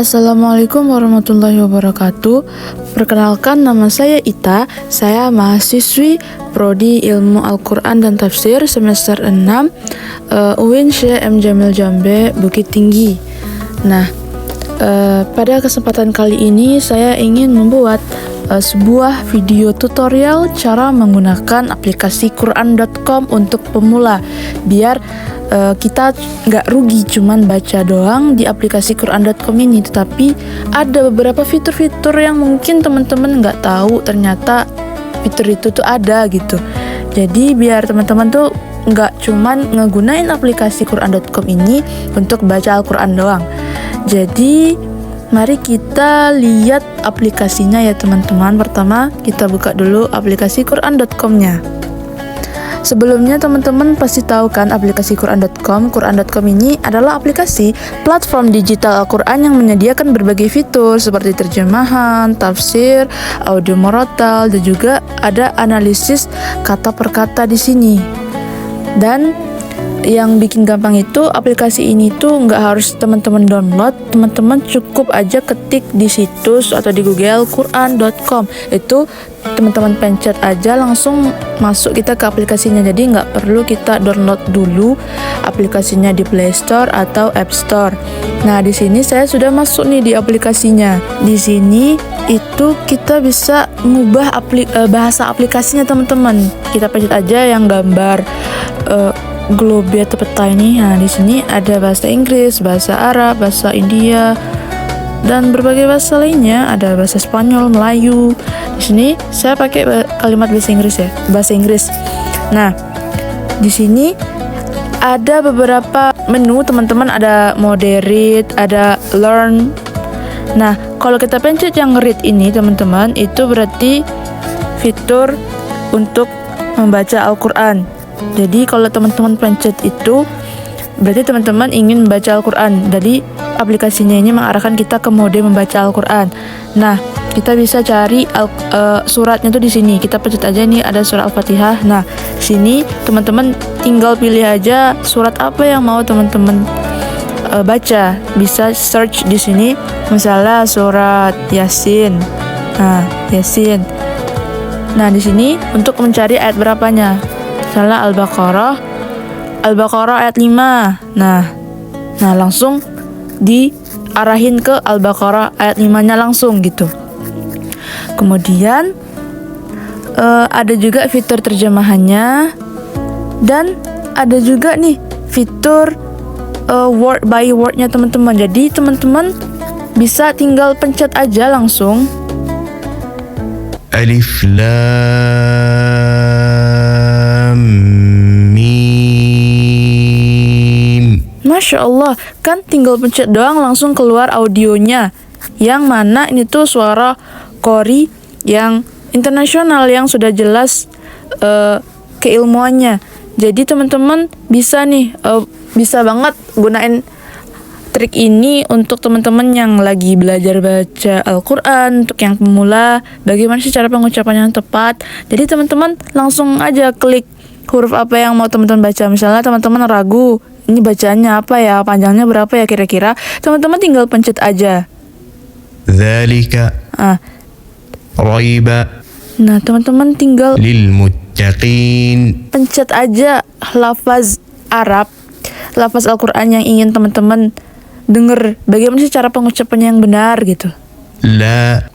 Assalamualaikum warahmatullahi wabarakatuh. Perkenalkan, nama saya Ita. Saya mahasiswi Prodi Ilmu Al-Quran dan Tafsir semester 6 UIN Syekh M. Jamil Jambe, Bukit Tinggi. Nah, pada kesempatan kali ini saya ingin membuat sebuah video tutorial cara menggunakan aplikasi Quran.com untuk pemula, biar kita nggak rugi cuman baca doang di aplikasi Quran.com ini, tetapi ada beberapa fitur-fitur yang mungkin teman-teman nggak tahu ternyata fitur itu tuh ada gitu. Jadi biar teman-teman tuh nggak cuman ngegunain aplikasi Quran.com ini untuk baca Al-Quran doang. Jadi mari kita lihat aplikasinya ya teman-teman. Pertama kita buka dulu aplikasi Quran.com-nya. Sebelumnya teman-teman pasti tahu kan aplikasi Quran.com. Quran.com ini adalah aplikasi platform digital Al-Quran yang menyediakan berbagai fitur seperti terjemahan, tafsir, audio murattal, dan juga ada analisis kata per kata di sini. Dan yang bikin gampang itu aplikasi ini tuh nggak harus teman-teman download, teman-teman cukup aja ketik di situs atau di Google Quran.com, itu teman-teman pencet aja langsung masuk kita ke aplikasinya. Jadi nggak perlu kita download dulu aplikasinya di Play Store atau App Store. Nah di sini saya sudah masuk nih di aplikasinya. Di sini itu kita bisa ngubah bahasa aplikasinya teman-teman. Kita pencet aja yang gambar globe atau peta ini. Nah, di sini ada bahasa Inggris, bahasa Arab, bahasa India, dan berbagai bahasa lainnya. Ada bahasa Spanyol, Melayu. Di sini saya pakai kalimat bahasa Inggris ya, bahasa Inggris. Nah, di sini ada beberapa menu teman-teman, ada moderate, ada learn. Nah, kalau kita pencet yang read ini teman-teman, itu berarti fitur untuk membaca Al-Quran. Jadi kalau teman-teman pencet itu berarti teman-teman ingin membaca Al-Quran. Jadi aplikasinya ini mengarahkan kita ke mode membaca Al-Quran. Nah, kita bisa cari suratnya tuh di sini. Kita pencet aja nih ada surat Al-Fatihah. Nah, sini teman-teman tinggal pilih aja surat apa yang mau teman-teman baca. Bisa search di sini, misalnya surat Yasin. Nah, Yasin. Nah, di sini untuk mencari ayat berapanya. Misalnya Al-Baqarah ayat 5. Nah langsung diarahin ke Al-Baqarah ayat 5-nya langsung gitu. Kemudian ada juga fitur terjemahannya, dan ada juga nih fitur word by word-nya teman-teman. Jadi teman-teman bisa tinggal pencet aja langsung Alif Lam Mim. Masya Allah, kan tinggal pencet doang langsung keluar audionya. Yang mana ini tuh suara Qori yang internasional, yang sudah jelas keilmuannya. Jadi teman-teman bisa nih, bisa banget gunain trik ini untuk teman-teman yang lagi belajar baca Al-Quran. Untuk yang pemula, bagaimana sih cara pengucapan yang tepat. Jadi teman-teman langsung aja klik huruf apa yang mau teman-teman baca. Misalnya teman-teman ragu, ini bacaannya apa ya, panjangnya berapa ya kira-kira, teman-teman tinggal pencet aja Dzalika Raiba. Nah teman-teman tinggal Lil Muttaqin. pencet aja lafaz Arab, lafaz Al-Quran yang ingin teman-teman denger. Bagaimana sih cara pengucapan yang benar gitu. La.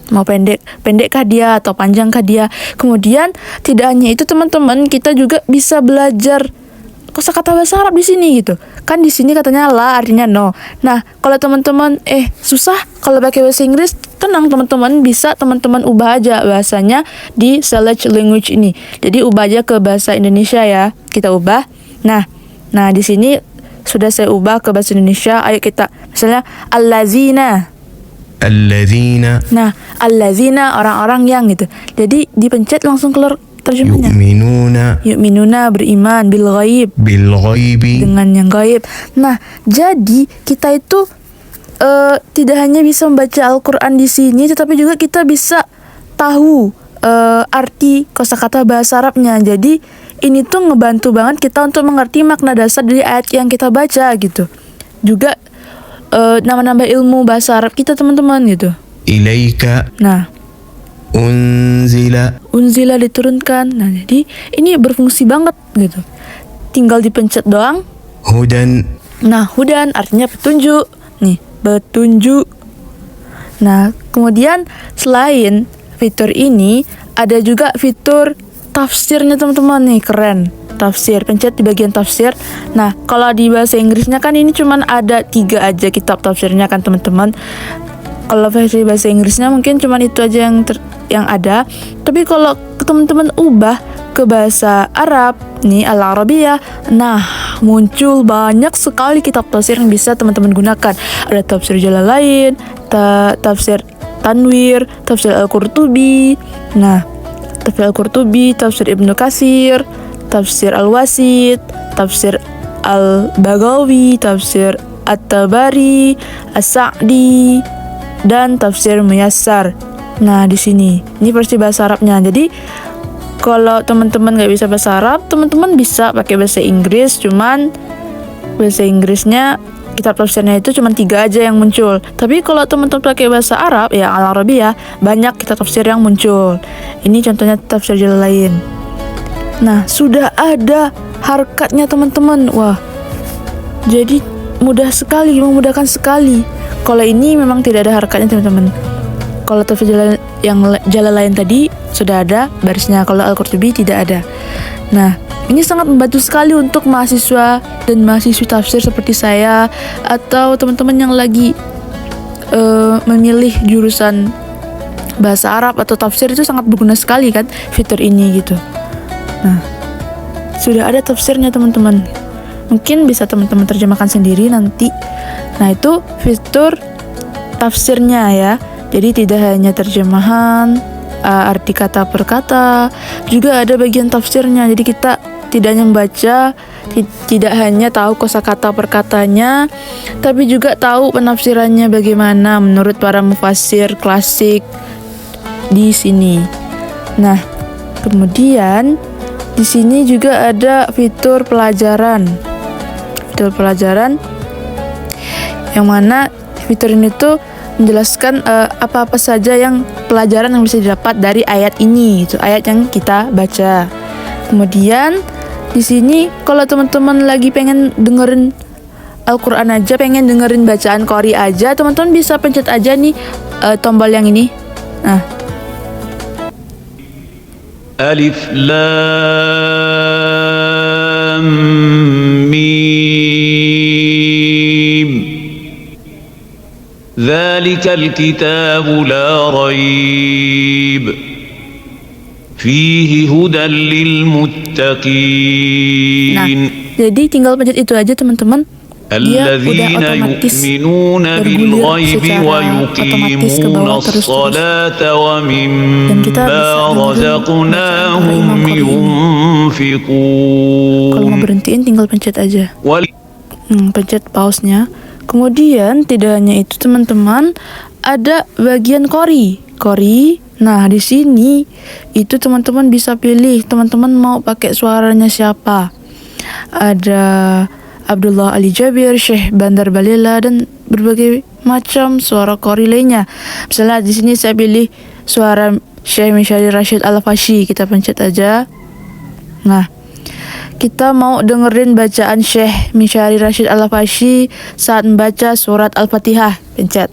Mau pendekkah dia atau panjangkah dia. Kemudian tidak hanya itu teman-teman, kita juga bisa belajar kosakata bahasa Arab di sini gitu. Kan di sini katanya la artinya no. Nah, kalau teman-teman susah kalau pakai bahasa Inggris, tenang teman-teman, bisa teman-teman ubah aja bahasanya di select language ini. Jadi ubah aja ke bahasa Indonesia ya. Kita ubah. Nah di sini sudah saya ubah ke bahasa Indonesia. Ayo kita misalnya allazina. Nah, allazina orang-orang yang gitu. Jadi dipencet langsung keluar terjemahnya. Yu'minuna beriman bil ghaibi dengan yang gaib. Nah, jadi kita itu tidak hanya bisa membaca Al-Quran di sini, tetapi juga kita bisa tahu arti kosakata bahasa Arabnya. Jadi ini tuh ngebantu banget kita untuk mengerti makna dasar dari ayat yang kita baca gitu. Juga nambah ilmu bahasa Arab kita teman-teman gitu. إليك Nah, unzila diturunkan. Nah, jadi ini berfungsi banget gitu. Tinggal dipencet doang. هدى Nah, hudan artinya petunjuk. Nih, petunjuk. Nah, kemudian selain fitur ini ada juga fitur tafsirnya teman-teman. Nih, keren. Tafsir, pencet di bagian tafsir. Nah, kalau di bahasa Inggrisnya kan ini cuman ada 3 aja kitab tafsirnya kan teman-teman. Kalau versi bahasa Inggrisnya mungkin cuman itu aja yang ada. Tapi kalau teman-teman ubah ke bahasa Arab, nih Al-Arabiyah, nah muncul banyak sekali kitab tafsir yang bisa teman-teman gunakan. Ada tafsir Jalalain, tafsir Tanwir, tafsir Al-Qurtubi. Nah, tafsir Al-Qurtubi, tafsir Ibnu Katsir, tafsir Al-Wasit, tafsir Al-Baghawi, tafsir At-Tabari, As-Sa'di, dan tafsir Muyassar. Nah, di sini ini versi bahasa Arabnya. Jadi kalau teman-teman nggak bisa bahasa Arab, teman-teman bisa pakai bahasa Inggris. Cuman bahasa Inggrisnya kitab tafsirnya itu cuma 3 aja yang muncul. Tapi kalau teman-teman pakai bahasa Arab, ya Al-Arabiyah, banyak kitab tafsir yang muncul. Ini contohnya tafsir Jalalain. Nah, sudah ada harkatnya teman-teman. Wah, jadi mudah sekali, memudahkan sekali. Kalau ini memang tidak ada harkatnya teman-teman. Kalau tafsir Jalalain tadi sudah ada barisnya, kalau Al-Qurtubi tidak ada. Nah, ini sangat membantu sekali untuk mahasiswa dan mahasiswi tafsir seperti saya, atau teman-teman yang lagi memilih jurusan bahasa Arab atau tafsir. Itu sangat berguna sekali kan fitur ini gitu. Nah, sudah ada tafsirnya teman-teman. Mungkin bisa teman-teman terjemahkan sendiri nanti. Nah, itu fitur tafsirnya ya. Jadi tidak hanya terjemahan, arti kata per kata, juga ada bagian tafsirnya. Jadi kita tidak hanya membaca, tidak hanya tahu kosakata per katanya, tapi juga tahu penafsirannya bagaimana menurut para mufassir klasik di sini. Nah, kemudian di sini juga ada fitur pelajaran. Fitur pelajaran yang mana fitur ini tuh menjelaskan apa-apa saja yang pelajaran yang bisa didapat dari ayat ini, itu ayat yang kita baca. Kemudian di sini kalau teman-teman lagi pengen dengerin Al-Qur'an aja, pengen dengerin bacaan qori aja, teman-teman bisa pencet aja nih tombol yang ini. Nah, Alif Lam Mim. Dzalikal kitabu la raib fihi hudan lil muttaqin. nah, jadi tinggal pencet itu aja teman-teman. Dia udah Alladzina otomatis yu'minuna bil bergulir ghaibi secara wa otomatis ke yuqimuna bawah terus-terus. as-salata wa Dan kita mimma bisa dengerin razaqnahum bacaan Imam Qori ini. yunfiqun. Kalau mau berhentiin tinggal pencet aja. Pencet pause-nya. Kemudian tidak hanya itu teman-teman, ada bagian qori. Nah, di sini itu teman-teman bisa pilih teman-teman mau pakai suaranya siapa. Ada Abdullah Ali Jabir, Syekh Bandar Balila, dan berbagai macam suara qori lainnya. Misalnya di sini saya pilih suara Syekh Mishari Rashid Al-Fashi, kita pencet aja. Nah, kita mau dengerin bacaan Syekh Mishari Rashid Al-Fashi saat membaca surat Al-Fatihah, pencet.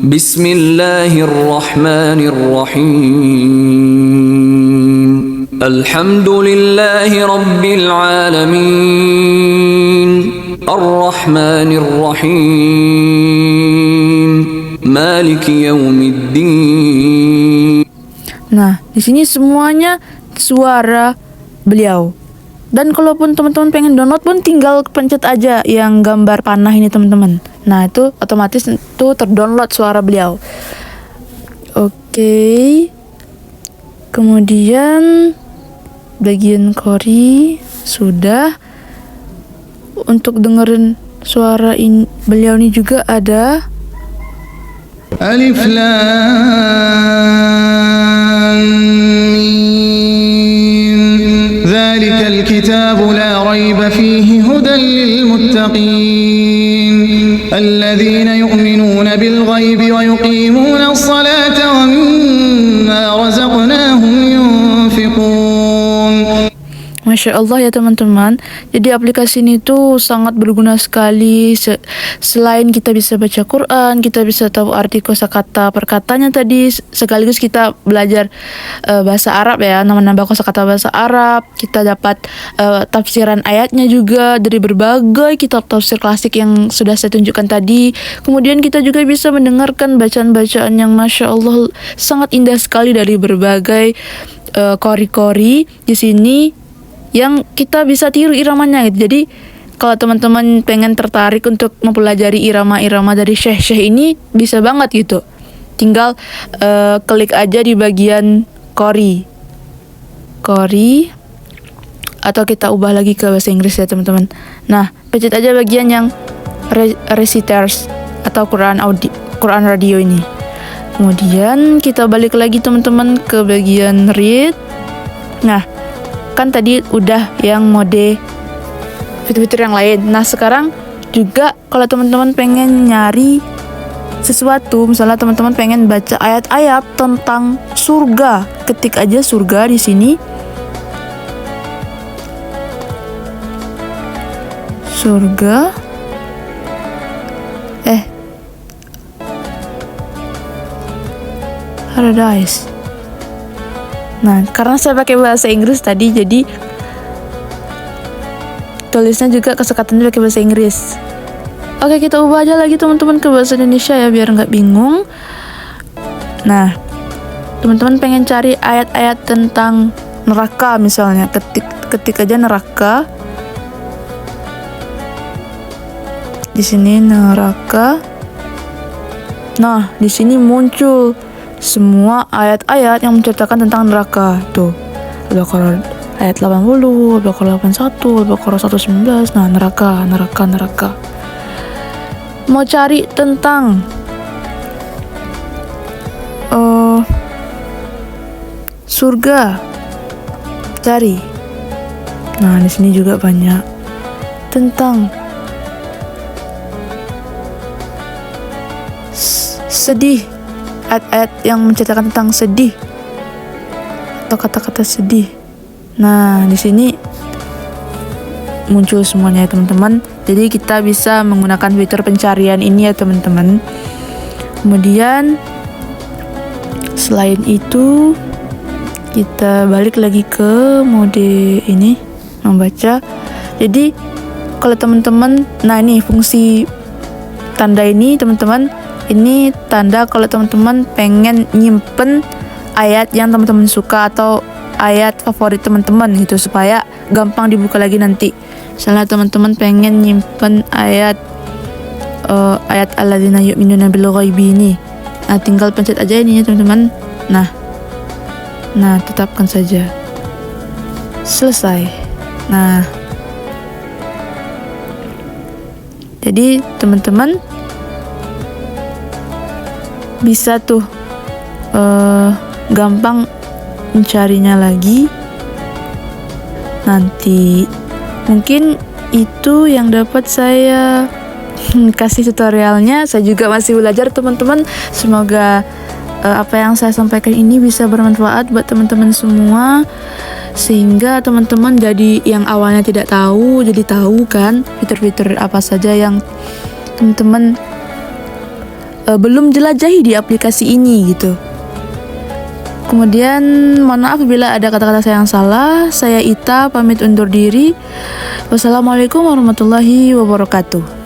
Bismillahirrahmanirrahim. Alhamdulillahi rabbil alamin. Ar-Rahmanir-Rahim. Maliki yaumiddin. Nah, di sini semuanya suara beliau. Dan kalaupun teman-teman pengen download pun tinggal pencet aja yang gambar panah ini teman-teman. Nah, itu otomatis itu terdownload suara beliau. Oke. Kemudian bagian qori sudah. Untuk dengerin suara beliau ini juga ada. Alif Lam Mim. Dzalikal kitabu la raiba fihi hudan lil muttaqin. ويقيمون الصلاة ومما رزقناهم ينفقون. Masya Allah ya teman-teman. Jadi aplikasi ini tuh sangat berguna sekali. Selain kita bisa baca Quran, kita bisa tahu arti kosakata perkataannya tadi, sekaligus kita belajar bahasa Arab ya, nambah kosakata bahasa Arab. Kita dapat tafsiran ayatnya juga dari berbagai kitab tafsir klasik yang sudah saya tunjukkan tadi. Kemudian kita juga bisa mendengarkan bacaan-bacaan yang Masya Allah sangat indah sekali dari berbagai kori-kori di sini, yang kita bisa tiru iramanya gitu. Jadi kalau teman-teman pengen tertarik untuk mempelajari irama-irama dari syekh-syekh ini, bisa banget gitu. Tinggal klik aja di bagian kori, atau kita ubah lagi ke bahasa Inggris ya teman-teman. Nah, pencet aja bagian yang reciters atau Quran radio ini. Kemudian kita balik lagi teman-teman ke bagian read. Nah, kan tadi udah yang mode fitur-fitur yang lain. Nah, sekarang juga kalau teman-teman pengen nyari sesuatu, misalnya teman-teman pengen baca ayat-ayat tentang surga, ketik aja surga di sini. Surga. Paradise. Nah, karena saya pakai bahasa Inggris tadi, jadi tulisnya juga kesekatannya pakai bahasa Inggris. Oke, kita ubah aja lagi teman-teman ke bahasa Indonesia ya, biar nggak bingung. Nah, teman-teman pengen cari ayat-ayat tentang neraka misalnya, ketik aja neraka. Di sini neraka. Nah, di sini muncul semua ayat-ayat yang menceritakan tentang neraka. Tuh, Al-Baqarah ayat 80, Al-Baqarah 81, Al-Baqarah 119. Nah, neraka. Mau cari tentang surga, cari. Nah, di sini juga banyak tentang sedih, ayat-ayat yang menceritakan tentang sedih atau kata-kata sedih. Nah, di sini muncul semuanya ya teman-teman. Jadi kita bisa menggunakan fitur pencarian ini ya teman-teman. Kemudian selain itu kita balik lagi ke mode ini, membaca. Jadi kalau teman-teman, nah ini fungsi tanda ini teman-teman. Ini tanda kalau teman-teman pengen nyimpen ayat yang teman-teman suka atau ayat favorit teman-teman gitu, supaya gampang dibuka lagi nanti. Misalnya teman-teman pengen nyimpen ayat alladzina yu'minuna bil ghaibi ini. Nah, tinggal pencet aja ininya teman-teman. Nah, tetapkan saja. Selesai. Nah, jadi teman-teman bisa tuh gampang mencarinya lagi nanti. Mungkin itu yang dapat saya kasih tutorialnya. Saya juga masih belajar teman-teman. Semoga apa yang saya sampaikan ini bisa bermanfaat buat teman-teman semua, sehingga teman-teman jadi yang awalnya tidak tahu jadi tahu kan fitur-fitur apa saja yang teman-teman belum jelajahi di aplikasi ini gitu. Kemudian mohon maaf bila ada kata-kata saya yang salah. Saya Ita pamit undur diri. Wassalamualaikum warahmatullahi wabarakatuh.